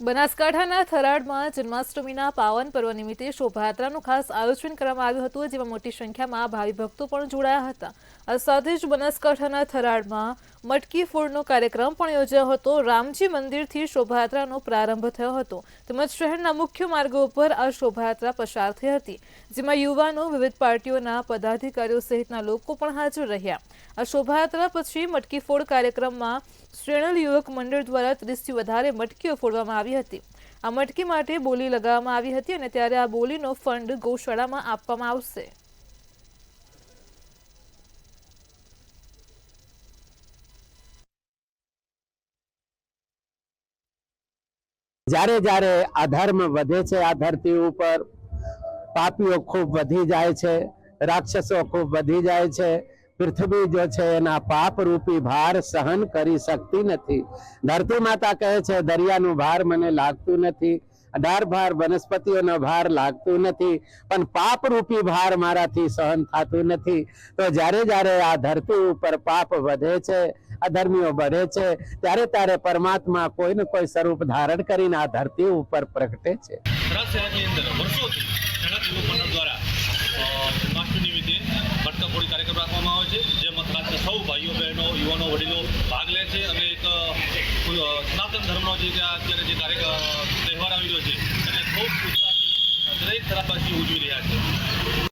બનાસકાંઠાના થરાદમાં જન્માષ્ટમીના પાવન પર્વ નિમિત્તે શોભાયાત્રાનું ખાસ આયોજન કરવામાં આવ્યું હતું, જેમાં મોટી સંખ્યામાં ભાવિ ભક્તો પણ જોડાયા હતા। આ સાથે જ બનાસકાંઠાના થરાદમાં મટકી ફોડનો કાર્યક્રમ પણ યોજાયો હતો। રામજી મંદિરથી શોભાયાત્રાનો પ્રારંભ થયો હતો, તેમજ શહેરના મુખ્ય માર્ગો ઉપર આ શોભાયાત્રા પસાર થઈ હતી, જેમાં યુવાનો, વિવિધ પાર્ટીઓના પદાધિકારીઓ સહિતના લોકો પણ હાજર રહ્યા। આ શોભાયાત્રા પછી મટકી ફોડ કાર્યક્રમમાં શ્રેણલ યુવક મંડળ દ્વારા 30થી વધારે મટકીઓ ફોડવામાં આવી હતી। આ મટકી માટે બોલી લગાવવામાં આવી હતી અને ત્યારે આ બોલીનો ફંડ ગૌશાળામાં આપવામાં આવશે। જ્યારે જ્યારે અધર્મ વધે છે આ ધરતી ઉપર, પાપીઓ ખૂબ વધી જાય છે, રાક્ષસો ખૂબ વધી જાય છે। પૃથ્વી જો છે એના પાપ રૂપી ભાર સહન કરી શકતી નથી। ધરતી માતા કહે છે દરિયાનું ભાર મને લાગતું નથી, 18 ભાર વનસ્પતિઓનો ભાર લાગતું નથી, પણ પાપ રૂપી ભાર મારાથી સહન થતું નથી। તો જ્યારે જ્યારે આ ધરતી ઉપર પાપ વધે છે, અધર્મીઓ बढ़े છે, ત્યારે ત્યારે પરમાત્મા કોઈ ને કોઈ સ્વરૂપ ધારણ કરીને આ ધરતી ઉપર પ્રગટે છે। કાર્યક્રમ રાખવામાં આવે છે, જેમાં થરાદના સૌ ભાઈઓ, બહેનો, યુવાનો, વડીલો ભાગ લે છે અને એક સનાતન ધર્મનો જે અત્યારે જે તહેવાર આવી રહ્યો છે એને ખૂબ ઉત્સાહથી દરેક થરાદવાસી ઉજવી રહ્યા છે।